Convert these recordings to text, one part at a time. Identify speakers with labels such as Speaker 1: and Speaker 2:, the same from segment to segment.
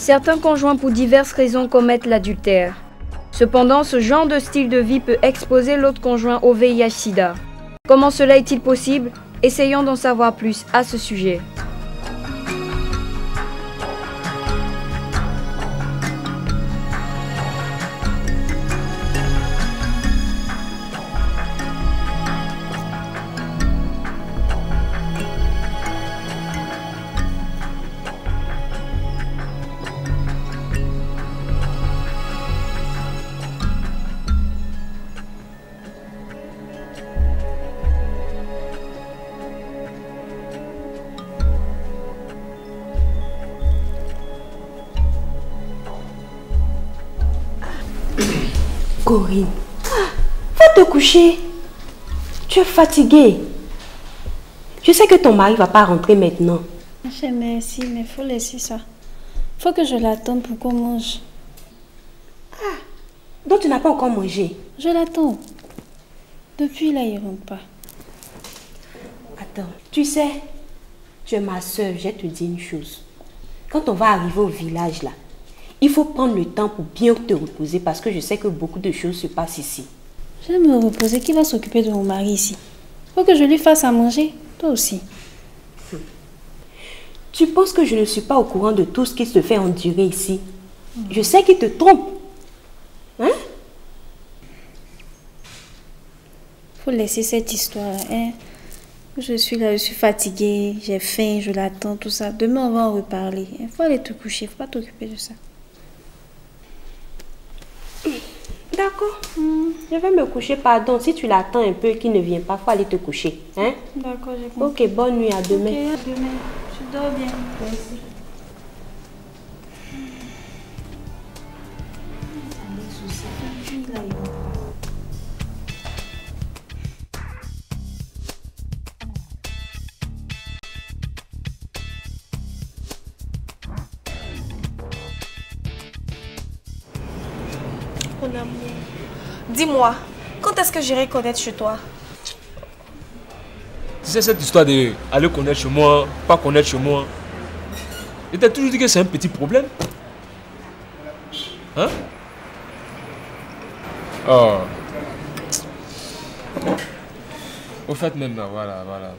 Speaker 1: Certains conjoints pour diverses raisons commettent l'adultère. Cependant, ce genre de style de vie peut exposer l'autre conjoint au VIH/SIDA. Comment cela est-il possible? Essayons d'en savoir plus à ce sujet.
Speaker 2: Corinne, va te coucher. Tu es fatiguée. Je sais que ton mari ne va pas rentrer maintenant.
Speaker 3: Merci, mais il faut laisser ça. Il faut que je l'attende pour qu'on mange.
Speaker 2: Ah, donc tu n'as pas encore mangé?
Speaker 3: Je l'attends. Depuis là, il ne rentre pas.
Speaker 2: Attends, tu sais, tu es ma soeur, je vais te dire une chose. Quand on va arriver au village là, il faut prendre le temps pour bien te reposer parce que je sais que beaucoup de choses se passent ici.
Speaker 3: Je vais me reposer. Qui va s'occuper de mon mari ici? Faut que je lui fasse à manger. Toi aussi.
Speaker 2: Tu penses que je ne suis pas au courant de tout ce qui se fait endurer ici? Je sais qu'il te trompe. Hein?
Speaker 3: Faut laisser cette histoire, hein? Je suis là, je suis fatiguée, j'ai faim, je l'attends, tout ça. Demain, on va en reparler. Il faut aller te coucher, faut pas t'occuper de ça.
Speaker 2: D'accord. Je vais me coucher, pardon. Si tu l'attends un peu et qu'il ne vient pas, il faut aller te coucher. Hein?
Speaker 3: D'accord, j'ai compris.
Speaker 2: Ok, bonne nuit, à demain.
Speaker 3: Ok, à demain. Tu dors bien.
Speaker 2: Merci.
Speaker 4: Mon amour, dis-moi, quand est-ce que j'irai connaître chez toi?
Speaker 5: Tu sais cette histoire d'aller connaître chez moi, pas connaître chez moi. Je t'ai toujours dit que c'est un petit problème. Hein? Oh. Au fait même là, voilà.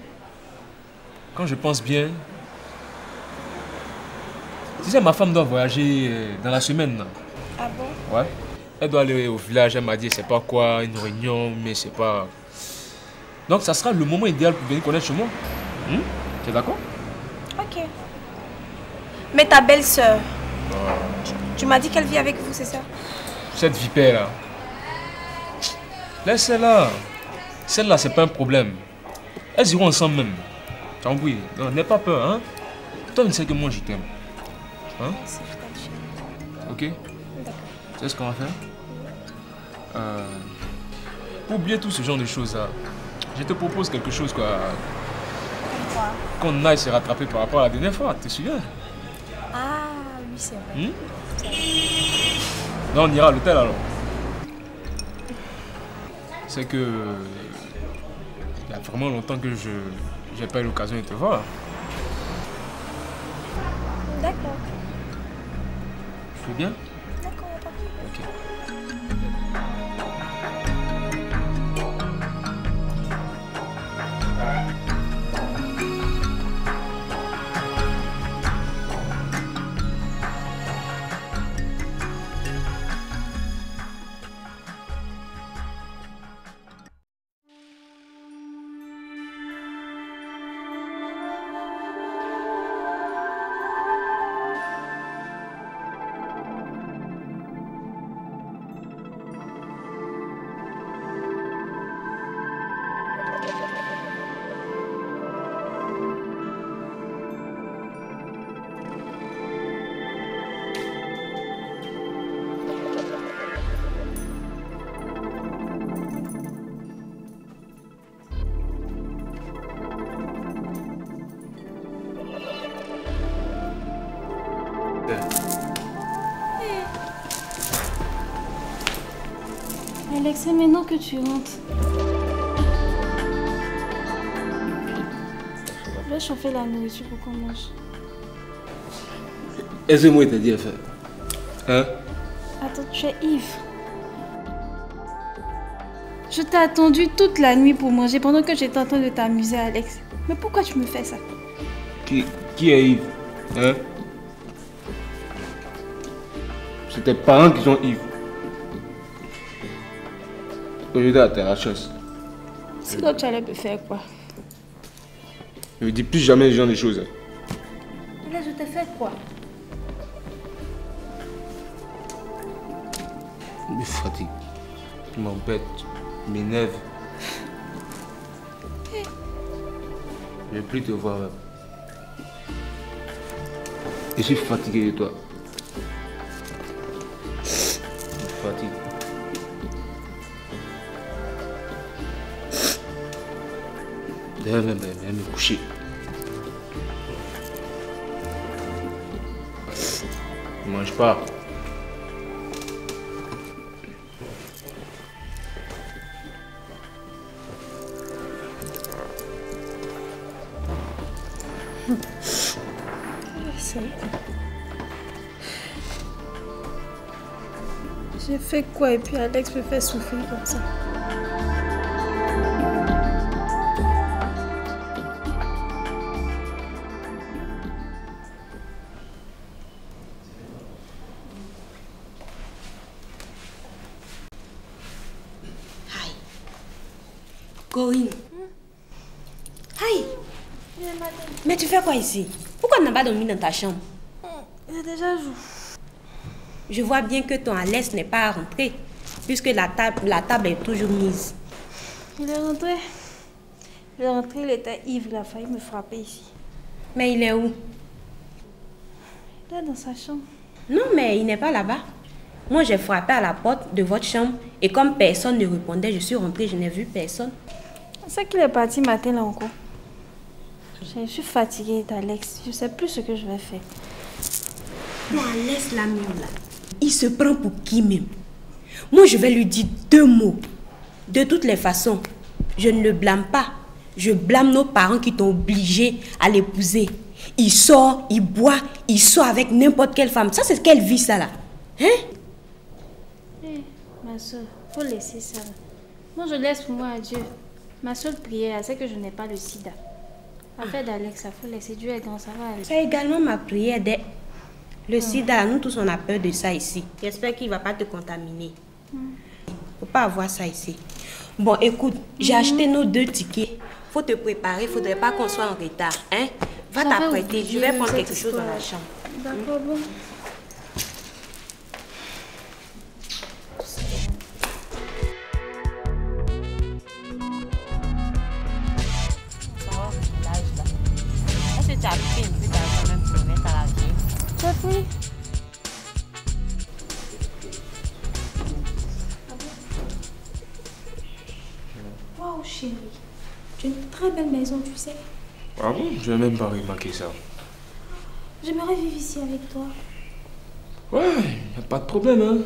Speaker 5: Quand je pense bien, tu sais ma femme doit voyager dans la semaine là.
Speaker 4: Ah bon?
Speaker 5: Ouais. Elle doit aller au village, elle m'a dit c'est pas quoi, une réunion, mais c'est pas... Donc ça sera le moment idéal pour venir connaître chez moi. Tu es d'accord?
Speaker 4: Ok. Mais ta belle-sœur, tu m'as dit qu'elle vit avec vous, c'est ça?
Speaker 5: Cette vipère là. Laisse-la. Celle-là, c'est pas un problème. Elles iront ensemble même. Tu as compris? Non, n'aie pas peur, hein? Toi, tu sais que moi, je t'aime. Hein? Ok?
Speaker 4: D'accord.
Speaker 5: Tu sais ce qu'on va faire? Pour oublier tout ce genre de choses là, je te propose quelque chose quoi.
Speaker 4: Quoi?
Speaker 5: Qu'on aille se rattraper par rapport à la dernière fois, tu te souviens?
Speaker 4: Ah oui, c'est vrai.
Speaker 5: Non, on ira à l'hôtel alors. C'est que... il y a vraiment longtemps que je n'ai pas eu l'occasion de te voir.
Speaker 4: D'accord.
Speaker 5: Tu veux bien?
Speaker 4: D'accord, pas de
Speaker 5: Ok.
Speaker 3: Alex, c'est maintenant que tu rentres. Je vais chauffer la nourriture pour qu'on mange.
Speaker 5: Est-ce que moi je t'ai dit à faire? Hein?
Speaker 3: Attends, tu es ivre. Je t'ai attendu toute la nuit pour manger pendant que j'étais en train de t'amuser, Alex. Mais pourquoi tu me fais ça?
Speaker 5: Qui est ivre? Hein? C'est tes parents qui sont ivres. Aujourd'hui, à la chasse.
Speaker 3: Sinon, tu allais me faire quoi?
Speaker 5: Ne me dis plus jamais ce genre de choses.
Speaker 3: Là, je t'ai fait quoi?
Speaker 5: Tu me fatigues. Tu m'embêtes. Tu m'énerves. Je ne vais plus te voir. Je suis fatigué de toi. Je me fatigue. D'ailleurs, même me coucher. Ne mange pas.
Speaker 3: J'ai fait quoi et puis Alex me fait souffrir comme ça?
Speaker 2: Aïe. Corinne. Aïe. Mais tu fais quoi ici? Pourquoi tu n'as pas dormi dans ta chambre?
Speaker 3: Il a déjà joué.
Speaker 2: Je vois bien que ton Alex n'est pas rentré, puisque la table est toujours mise.
Speaker 3: Il est rentré. Il était ivre, il a failli me frapper ici.
Speaker 2: Mais il est où?
Speaker 3: Il est dans sa chambre.
Speaker 2: Non, mais il n'est pas là-bas. Moi, j'ai frappé à la porte de votre chambre et comme personne ne répondait, je suis rentrée, je n'ai vu personne.
Speaker 3: C'est qu'il est parti matin là encore. Je suis fatiguée d'Alex. Je ne sais plus ce que je vais faire.
Speaker 2: Ton Alex la mienne là. Il se prend pour qui même? Moi, je vais lui dire 2 mots. De toutes les façons, je ne le blâme pas. Je blâme nos parents qui t'ont obligé à l'épouser. Il sort, il boit, il sort avec n'importe quelle femme. Ça, c'est quelle vie, ça, là? Hein?
Speaker 3: Hey, ma soeur, faut laisser ça. Moi, je laisse pour moi à Dieu. Ma seule prière, c'est que je n'ai pas le sida. Affaire d'Alex, il faut laisser Dieu est grand, ça va aller.
Speaker 2: C'est également ma prière. Le sida, nous tous, on a peur de ça ici. J'espère qu'il ne va pas te contaminer. Il ne faut pas avoir ça ici. Bon, écoute, j'ai acheté nos 2 tickets. Il faut te préparer, il ne faudrait pas qu'on soit en retard. Hein? Va t'apprêter, je vais prendre quelque chose dans la chambre.
Speaker 3: D'accord, bon.
Speaker 2: Est-ce que tu as pris une vue quand même pour mettre à la vie?
Speaker 3: Tu as pris? Waouh, chérie. Tu as une très belle maison, tu sais.
Speaker 5: Ah bon? Je n'ai même pas remarqué ça.
Speaker 3: J'aimerais vivre ici avec toi.
Speaker 5: Ouais, y a pas de problème, hein.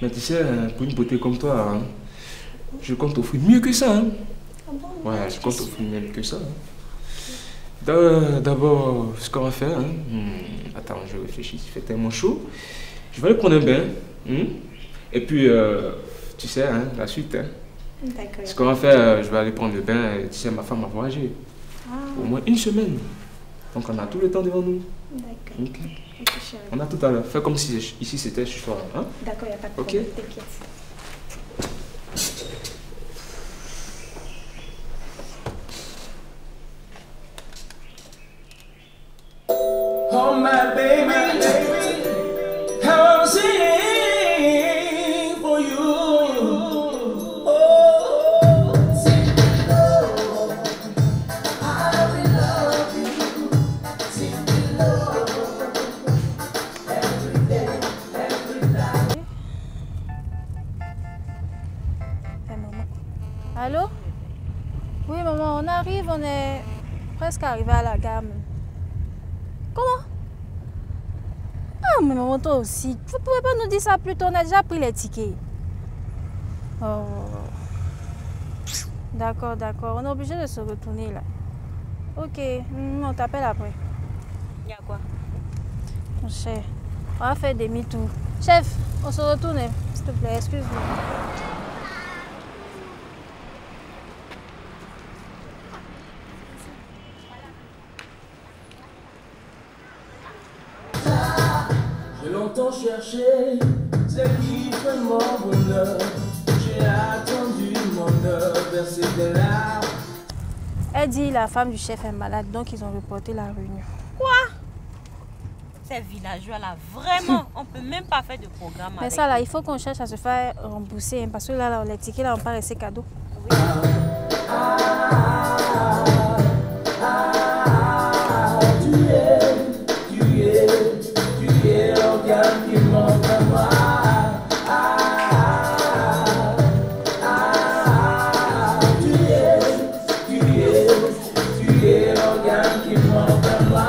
Speaker 5: Mais tu sais, pour une beauté comme toi, hein, je compte offrir mieux que ça, hein.
Speaker 3: Ah bon?
Speaker 5: Ouais, je compte offrir mieux que ça. D'abord, ce qu'on va faire, hein. Attends, je réfléchis, il fait tellement chaud. Je vais aller prendre un bain. Et puis, tu sais, hein, la suite, hein.
Speaker 3: D'accord.
Speaker 5: Ce qu'on va faire, je vais aller prendre le bain. Et, tu sais, ma femme a voyagé. Au moins 1 semaine. Donc, on a tout le temps devant nous.
Speaker 3: D'accord.
Speaker 5: Ok.
Speaker 3: Ok, chérie.
Speaker 5: On a tout à l'heure. Fais comme si ici c'était chez toi, hein.
Speaker 3: D'accord, il n'y a pas de
Speaker 5: Ok.
Speaker 3: problème. T'inquiète.
Speaker 6: Oh my baby, I'm singing for you. Oh, sing love, I will love you. Sing love, every day, every night.
Speaker 3: Hey, maman. Allô? Oui, maman, on arrive, on est presque arrivé à la gare. Comment? Ah, mais maman, toi aussi. Vous ne pouvez pas nous dire ça plus tôt, on a déjà pris les tickets. Oh. D'accord, d'accord. On est obligé de se retourner là. Ok, on t'appelle après.
Speaker 2: Il y a quoi?
Speaker 3: Mon cher, On va faire demi-tour. Chef, on se retourne, s'il te plaît, excuse-moi.
Speaker 6: J'ai longtemps cherché ce qui fait mon bonheur. J'ai attendu mon heure, versé des larmes.
Speaker 3: Elle dit la femme du chef est malade, donc ils ont reporté la réunion.
Speaker 2: Quoi? Ces villageois là, vraiment, on peut même pas faire de programme
Speaker 3: Mais
Speaker 2: avec
Speaker 3: ça là, il faut qu'on cherche à se faire rembourser, hein, parce que là, les tickets là, on pas laissé cadeau.
Speaker 6: Tu es l'organe qui manque à moi. Tu es l'organe qui manque à moi.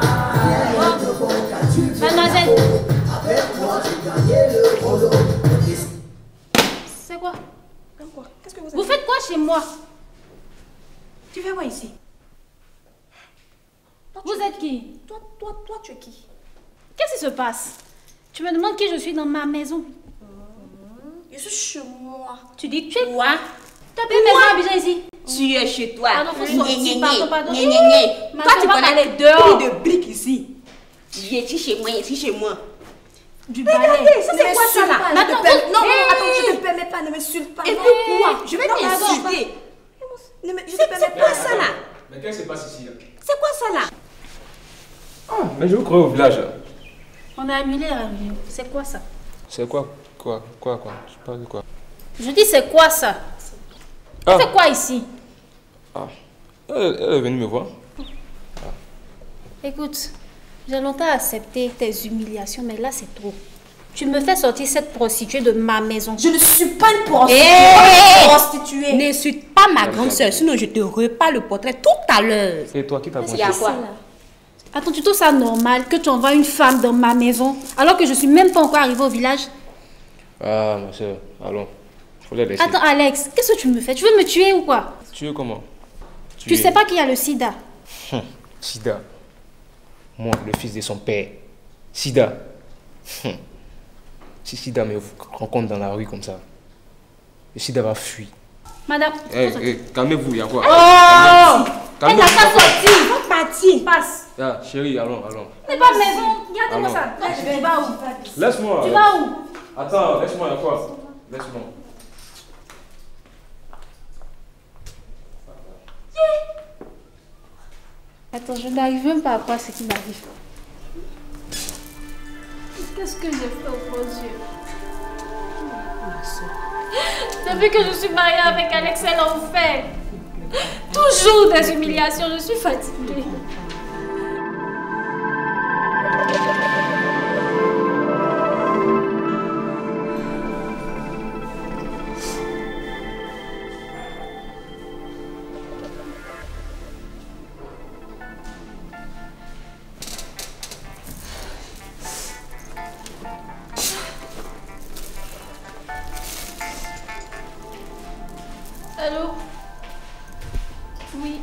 Speaker 3: Mademoiselle! C'est quoi?
Speaker 4: Qu'est-ce que vous avez?
Speaker 3: Vous faites quoi chez moi?
Speaker 4: Tu fais quoi ici?
Speaker 3: Vous êtes qui?
Speaker 4: Toi, tu es qui?
Speaker 3: Qu'est-ce qui se passe? Tu me demandes qui je suis dans ma maison.
Speaker 4: Je suis chez moi.
Speaker 3: Tu dis tu es quoi? Tu as pris une maison à Abidjan ici?
Speaker 2: Tu es chez toi.
Speaker 3: Pardon, faut sortir. Pardon.
Speaker 2: Toi, tu connais
Speaker 3: aller dehors.
Speaker 2: de briques ici. Je suis chez moi, ici chez moi.
Speaker 3: Du balai.
Speaker 4: Regardez, ça c'est quoi ça là?
Speaker 3: Attends,
Speaker 4: Non,
Speaker 3: hey.
Speaker 4: attends, je te permets pas, ne m'insulte pas.
Speaker 2: Et
Speaker 4: Non.
Speaker 2: pourquoi? Je vais
Speaker 4: Non,
Speaker 2: t'insulter.
Speaker 4: Je te
Speaker 2: C'est
Speaker 4: permets
Speaker 2: quoi
Speaker 4: pas.
Speaker 2: ça là?
Speaker 5: Mais qu'est-ce qui se passe ici?
Speaker 2: C'est quoi ça là?
Speaker 5: Ah, mais je vous crois au village.
Speaker 3: On a annulé la réunion. C'est quoi ça?
Speaker 5: C'est quoi? Quoi? Je parle de quoi?
Speaker 3: Je dis c'est quoi ça?
Speaker 5: Ah.
Speaker 3: C'est quoi ici?
Speaker 5: Ah. Elle est venue me voir.
Speaker 3: Écoute, j'ai longtemps accepté tes humiliations, mais là c'est trop. Tu me fais sortir cette prostituée de ma maison.
Speaker 4: Je ne suis pas une prostituée.
Speaker 2: Hey.
Speaker 4: Prostituée.
Speaker 2: N'insulte pas ma grande soeur, sinon je te repars le portrait tout à l'heure.
Speaker 5: Et toi, qui t'a
Speaker 2: Il y a
Speaker 5: branché?
Speaker 2: quoi?
Speaker 3: Attends, tu trouves ça normal que tu envoies une femme dans ma maison alors que je suis même pas encore arrivée au village?
Speaker 5: Ah, ma soeur, allons. Faut la laisser.
Speaker 3: Attends, Alex, qu'est-ce que tu me fais? Tu veux me tuer ou quoi?
Speaker 5: Tu es comment?
Speaker 3: Tu sais pas qu'il y a le sida?
Speaker 5: Sida. Moi, le fils de son père. Sida. Si Sida me rencontre dans la rue comme ça, le Sida va fuir.
Speaker 3: Madame,
Speaker 5: Calmez-vous, il y a quoi?
Speaker 3: oh! Elle n'a
Speaker 5: Calmez-vous.
Speaker 3: pas sorti!
Speaker 2: Faut partir.
Speaker 3: Passe!
Speaker 5: Ah, chérie, allons.
Speaker 3: C'est pas maison! Regardez-moi
Speaker 5: Allons.
Speaker 3: ça! Non, tu vas où?
Speaker 5: Laisse-moi.
Speaker 3: Tu vas où?
Speaker 5: Attends, laisse-moi, il y a quoi? Laisse-moi.
Speaker 3: Attends, je n'arrive même pas à croire ce qui m'arrive. Qu'est-ce que j'ai fait au bon Dieu? Depuis que je suis mariée avec Alex, elle en fait. Toujours des humiliations, je suis fatiguée. Allô? Oui,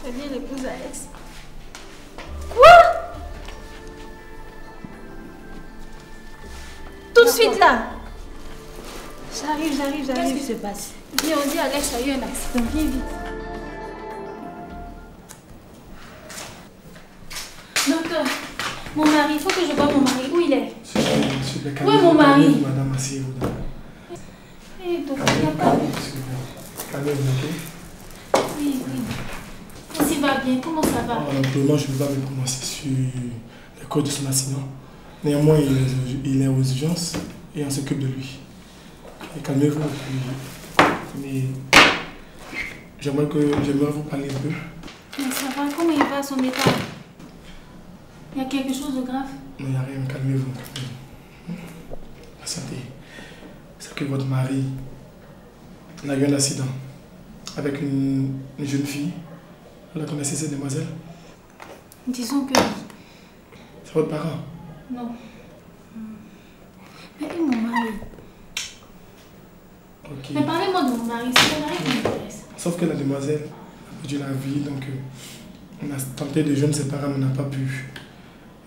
Speaker 3: c'est bien l'épouse Alex. Quoi? Tout de suite là? J'arrive.
Speaker 2: Qu'est-ce qui se passe?
Speaker 3: Viens, on dit Alex a eu un accident. Viens vite. Docteur, mon mari, il faut que je voie mon mari. Où il est? Où est mon mari?
Speaker 7: Madame, asseyez-vous.
Speaker 3: Eh, docteur, il n'y a pas...
Speaker 7: Calmez-vous, ok?
Speaker 3: Oui. S'il va bien, comment ça va?
Speaker 7: Actuellement, je ne peux pas me prononcer sur les causes de son accident. Néanmoins, il est aux urgences et on s'occupe de lui. Et calmez-vous. Mais j'aimerais vous parler un peu.
Speaker 3: Mais ça va, comment il va, son état? Il y a quelque chose de grave?
Speaker 7: Non, il n'y a rien, calmez-vous. Patientez. C'est que votre mari a eu un accident avec une jeune fille. Vous la connaissez, cette demoiselle?
Speaker 3: Disons que...
Speaker 7: C'est votre parent?
Speaker 3: Non. Mais et mon mari?
Speaker 7: Ok.
Speaker 3: Mais parlez-moi de mon mari, c'est mon mari qui m'intéresse.
Speaker 7: Sauf que la demoiselle a perdu la vie, donc on a tenté de joindre ses parents, mais on n'a pas pu.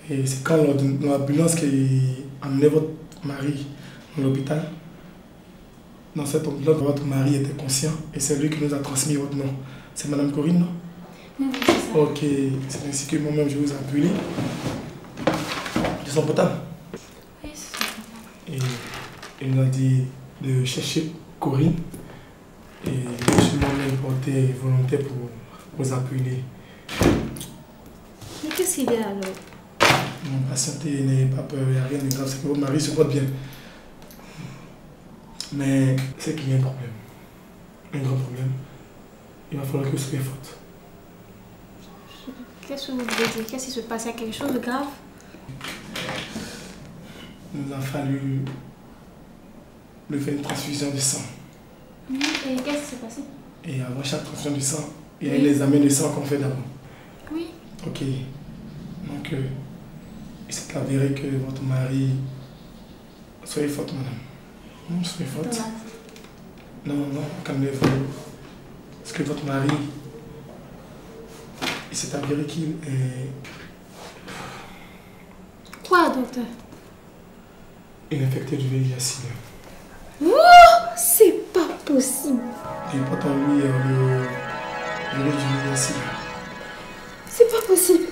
Speaker 7: Et c'est quand l'ambulance qui a amené votre mari à l'hôpital, dans cette ambulance, votre mari était conscient et c'est lui qui nous a transmis votre nom. C'est Madame Corinne, non?
Speaker 3: Oui, c'est ça.
Speaker 7: Ok, c'est ainsi que moi-même je vous ai appelé. De son portable.
Speaker 3: Oui, c'est son portable.
Speaker 7: Et il nous a dit de chercher Corinne. Et je suis moi-même porté volontaire pour vous appeler.
Speaker 3: Mais qu'est-ce qu'il y a alors?
Speaker 7: Non, patientez, n'ayez pas peur, il n'y a rien de grave, c'est que votre mari se porte bien. Mais c'est qu'il y a un problème. Un grand problème. Il va falloir que vous soyez forte.
Speaker 3: Qu'est-ce que vous voulez dire? Qu'est-ce qui se passe? Il y a quelque chose de grave?
Speaker 7: Il nous a fallu lui faire une transfusion de sang.
Speaker 3: Oui, et qu'est-ce qui s'est passé?
Speaker 7: Et avant chaque transfusion de sang, il y a les examens de sang qu'on fait d'abord.
Speaker 3: Oui.
Speaker 7: Ok. Donc, il s'est avéré que votre mari... Soyez forte, madame. Soyez forte. Non, non, calmez-vous. Parce que votre mari... Il s'est avéré qu'il est...
Speaker 3: Quoi, docteur?
Speaker 7: Il est infecté du VIH-Sida.
Speaker 3: Oh, c'est pas possible.
Speaker 7: Il porte en lui le virus du VIH-Sida.
Speaker 3: C'est pas possible.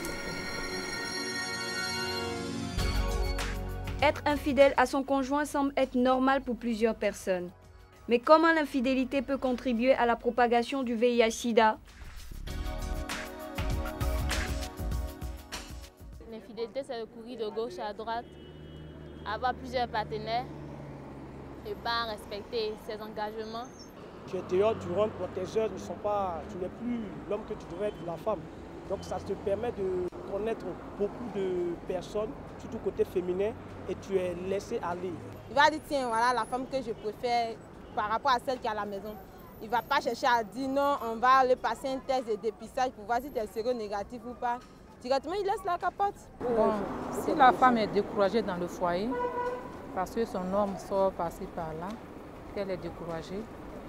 Speaker 1: Être infidèle à son conjoint semble être normal pour plusieurs personnes. Mais comment l'infidélité peut contribuer à la propagation du VIH-Sida?
Speaker 8: L'infidélité, c'est de courir de gauche à droite, avoir plusieurs partenaires et pas respecter ses engagements.
Speaker 9: Tu es dehors, tu rentres, tes heures ne sont pas... Tu n'es plus l'homme que tu devrais être, la femme. Donc ça te permet de connaître beaucoup de personnes, surtout côté féminin, et tu es laissé aller.
Speaker 10: Il va dire, tiens, voilà la femme que je préfère par rapport à celle qui est à la maison. Il ne va pas chercher à dire non, on va aller passer un test de dépistage pour voir si tu es séronégatif ou pas. Directement, il laisse la capote.
Speaker 11: Bon, si la femme est découragée dans le foyer, parce que son homme sort par-ci par-là, qu'elle est découragée,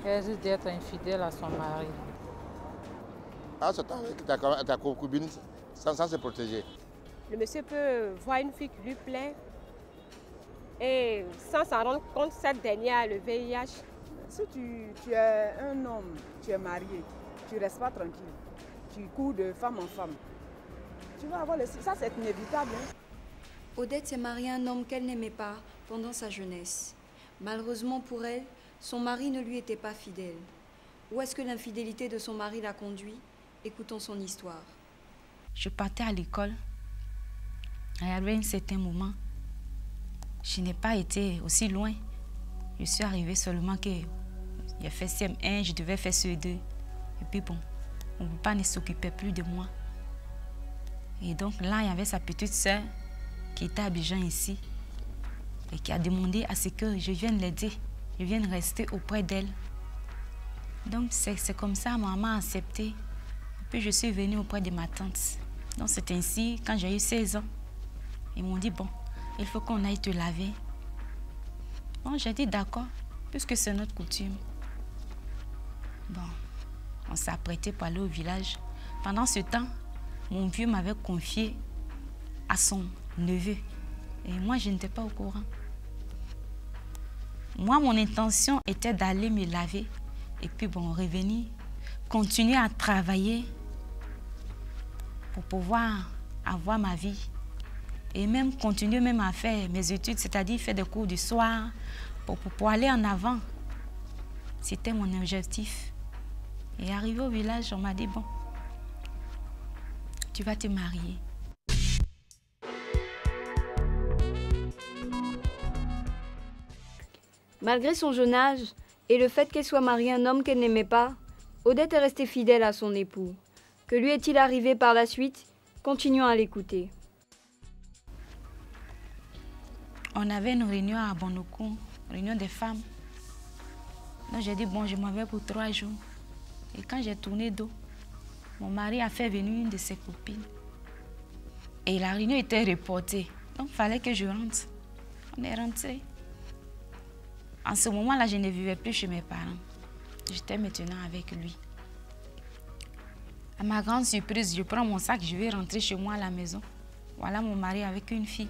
Speaker 11: elle risque d'être infidèle à son mari.
Speaker 12: Ah, c'est ta concubine sans se protéger.
Speaker 13: Le monsieur peut voir une fille qui lui plaît et sans s'en rendre compte, cette dernière a le VIH.
Speaker 14: Si tu es un homme, tu es marié, tu ne restes pas tranquille, tu cours de femme en femme. Tu vas avoir ça, c'est inévitable. Hein?
Speaker 1: Odette s'est mariée à un homme qu'elle n'aimait pas pendant sa jeunesse. Malheureusement pour elle, son mari ne lui était pas fidèle. Où est-ce que l'infidélité de son mari l'a conduit? Écoutons son histoire.
Speaker 15: Je partais à l'école. Il y avait un certain moment. Je n'ai pas été aussi loin. Je suis arrivée seulement que j'ai fait CM1, je devais faire CE2. Et puis bon, mon papa ne s'occupait plus de moi. Et donc là, il y avait sa petite sœur qui était à Abidjan ici et qui a demandé à ce que je vienne l'aider, je vienne rester auprès d'elle. Donc c'est comme ça, maman a accepté. Puis je suis venue auprès de ma tante. Donc c'est ainsi, quand j'ai eu 16 ans, ils m'ont dit, bon, il faut qu'on aille te laver. Bon, j'ai dit d'accord, puisque c'est notre coutume. Bon, on s'est apprêté pour aller au village. Pendant ce temps, mon vieux m'avait confié à son neveu. Et moi, je n'étais pas au courant. Moi, mon intention était d'aller me laver. Et puis, bon, revenir, continuer à travailler pour pouvoir avoir ma vie. Et même continuer même à faire mes études, c'est-à-dire faire des cours du soir pour aller en avant. C'était mon objectif. Et arrivé au village, on m'a dit, bon, tu vas te marier.
Speaker 1: Malgré son jeune âge et le fait qu'elle soit mariée à un homme qu'elle n'aimait pas, Odette est restée fidèle à son époux. Que lui est-il arrivé par la suite? Continuons à l'écouter.
Speaker 15: On avait une réunion à Bonoko, réunion des femmes. Donc j'ai dit, bon, je m'en vais pour 3 jours. Et quand j'ai tourné dos, mon mari a fait venir une de ses copines. Et la réunion était reportée. Donc il fallait que je rentre. On est rentré. En ce moment-là, je ne vivais plus chez mes parents. J'étais maintenant avec lui. À ma grande surprise, je prends mon sac, je vais rentrer chez moi à la maison. Voilà mon mari avec une fille,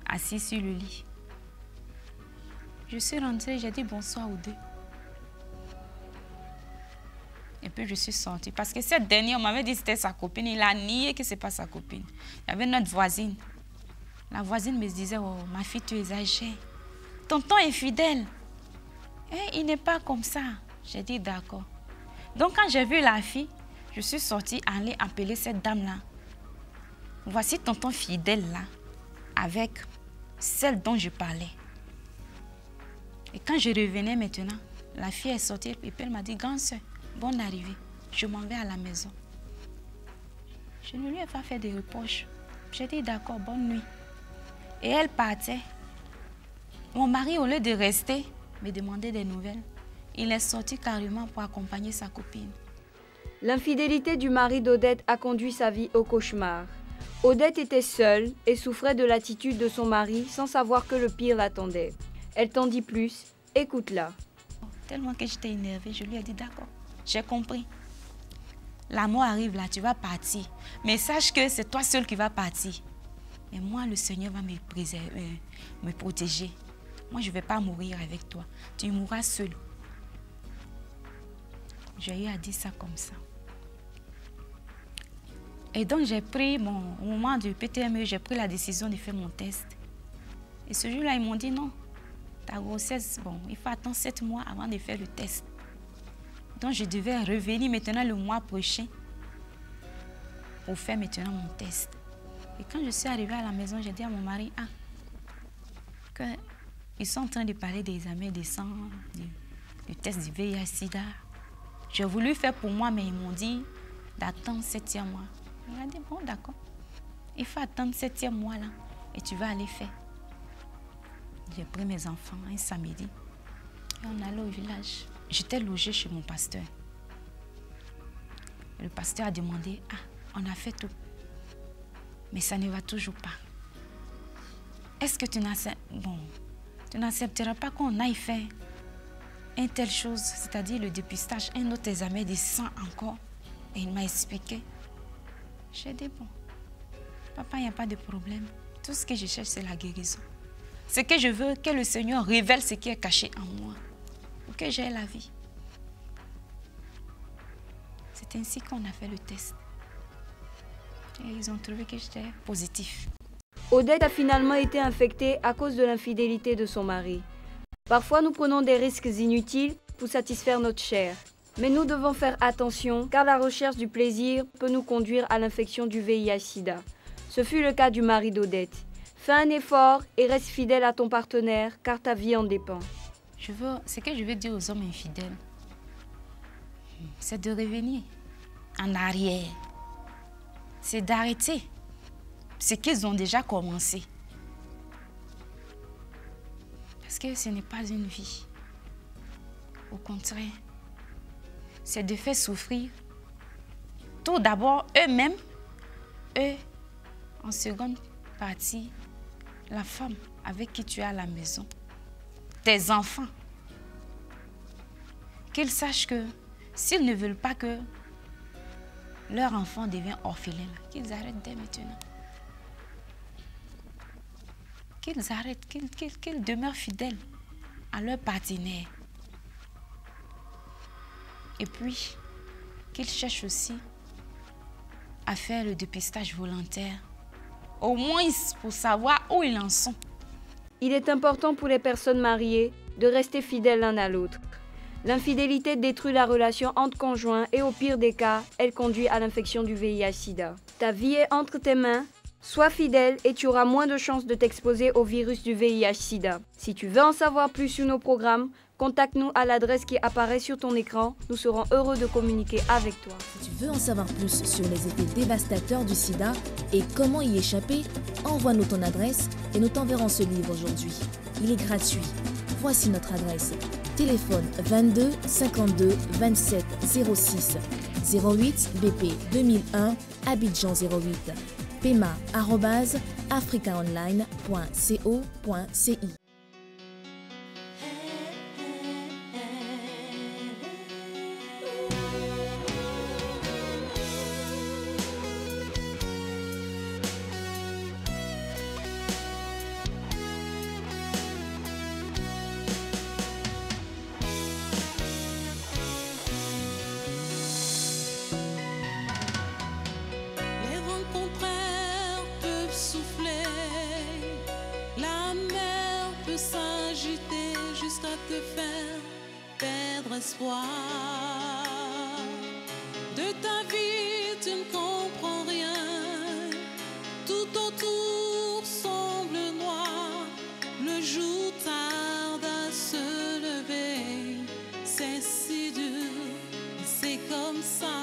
Speaker 15: assis sur le lit. Je suis rentrée, j'ai dit bonsoir aux deux. Et puis je suis sortie. Parce que cette dernière, on m'avait dit que c'était sa copine. Il a nié que ce n'est pas sa copine. Il y avait notre voisine. La voisine me disait, oh, ma fille, tu exagères. Tonton est fidèle. Et il n'est pas comme ça. J'ai dit d'accord. Donc quand j'ai vu la fille, je suis sortie aller appeler cette dame-là. Voici tonton fidèle là, avec celle dont je parlais. Et quand je revenais maintenant, la fille est sortie et puis elle m'a dit, grande soeur, bonne arrivée, je m'en vais à la maison. Je ne lui ai pas fait de reproches. J'ai dit d'accord, bonne nuit. Et elle partait. Mon mari, au lieu de rester, me demandait des nouvelles. Il est sorti carrément pour accompagner sa copine.
Speaker 1: L'infidélité du mari d'Odette a conduit sa vie au cauchemar. Odette était seule et souffrait de l'attitude de son mari sans savoir que le pire l'attendait. Elle t'en dit plus, écoute-la.
Speaker 15: Tellement que j'étais énervée, je lui ai dit d'accord, j'ai compris. La mort arrive là, tu vas partir. Mais sache que c'est toi seul qui vas partir. Mais moi, le Seigneur va me préserver, me protéger. Moi, je ne vais pas mourir avec toi. Tu mourras seul. J'ai eu à dire ça comme ça. Et donc, j'ai pris au moment du PTME, j'ai pris la décision de faire mon test. Et ce jour-là, ils m'ont dit non. Ta grossesse, bon, il faut attendre 7 mois avant de faire le test. Donc, je devais revenir maintenant le mois prochain pour faire maintenant mon test. Et quand je suis arrivée à la maison, j'ai dit à mon mari, qu'ils sont en train de parler des examens de sang, du test du VIH-Sida. J'ai voulu faire pour moi, mais ils m'ont dit d'attendre 7e mois. Il a dit, bon, d'accord. Il faut attendre 7e mois là et tu vas aller faire. J'ai pris mes enfants un samedi et on allait au village. J'étais logée chez mon pasteur. Le pasteur a demandé, on a fait tout. Mais ça ne va toujours pas. Est-ce que tu n'accepteras pas qu'on aille faire une telle chose, c'est-à-dire le dépistage, un autre examen de sang encore? Et il m'a expliqué. J'ai dit, bon, papa, il n'y a pas de problème. Tout ce que je cherche, c'est la guérison. Ce que je veux, que le Seigneur révèle ce qui est caché en moi, pour que j'aie la vie. C'est ainsi qu'on a fait le test. Et ils ont trouvé que j'étais positif.
Speaker 1: Odette a finalement été infectée à cause de l'infidélité de son mari. Parfois, nous prenons des risques inutiles pour satisfaire notre chair. Mais nous devons faire attention car la recherche du plaisir peut nous conduire à l'infection du VIH-Sida. Ce fut le cas du mari d'Odette. Fais un effort et reste fidèle à ton partenaire car ta vie en dépend.
Speaker 15: Ce que je veux dire aux hommes infidèles, c'est de revenir en arrière. C'est d'arrêter ce qu'ils ont déjà commencé. Parce que ce n'est pas une vie. Au contraire, c'est de faire souffrir tout d'abord eux-mêmes, en seconde partie, la femme avec qui tu es à la maison, tes enfants. Qu'ils sachent que s'ils ne veulent pas que leur enfant devienne orphelin, qu'ils arrêtent dès maintenant. Qu'ils arrêtent, qu'ils demeurent fidèles à leur partenaire. Et puis, qu'ils cherchent aussi à faire le dépistage volontaire, au moins pour savoir où ils en sont.
Speaker 1: Il est important pour les personnes mariées de rester fidèles l'un à l'autre. L'infidélité détruit la relation entre conjoints et au pire des cas, elle conduit à l'infection du VIH-Sida. Ta vie est entre tes mains, sois fidèle et tu auras moins de chances de t'exposer au virus du VIH-Sida. Si tu veux en savoir plus sur nos programmes, contacte-nous à l'adresse qui apparaît sur ton écran. Nous serons heureux de communiquer avec toi.
Speaker 16: Si tu veux en savoir plus sur les effets dévastateurs du sida et comment y échapper, envoie-nous ton adresse et nous t'enverrons ce livre aujourd'hui. Il est gratuit. Voici notre adresse. Téléphone 22 52 27 06 08 BP 2001 Abidjan 08 pema@africaonline.co.ci.
Speaker 17: espoir. De ta vie, tu ne comprends rien. Tout autour semble noir. Le jour tarde à se lever. C'est si dur, c'est comme ça.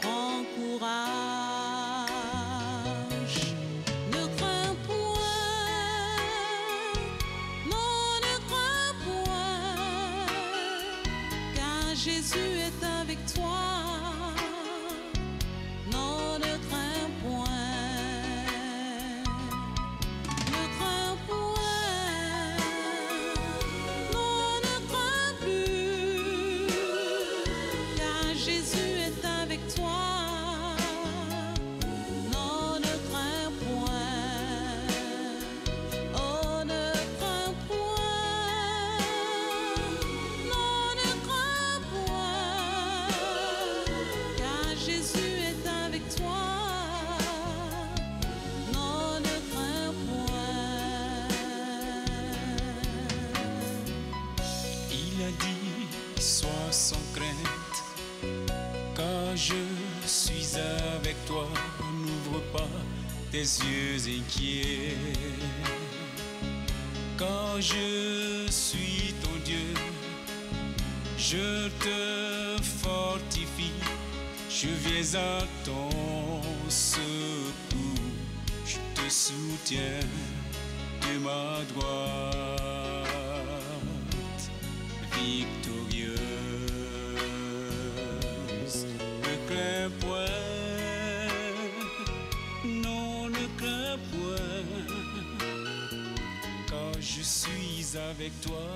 Speaker 17: Prends courage. Ne crains point. Non, ne crains point. Car Jésus est avec toi. Non, ne crains point. Ne crains point. Non, ne crains plus. Car Jésus est avec toi. Non, ne crains point. Oh, ne crains point. Non, ne crains point. Car Jésus est avec toi. Non, ne crains point.
Speaker 18: Il a dit, sois sans crainte, car je suis avec toi. N'ouvre pas tes yeux inquiets, car je suis ton Dieu. Je te fortifie, je viens à ton secours. Je te soutiens de ma droite, victorieuse. Ne crains point, non, ne crains point, car je suis avec toi.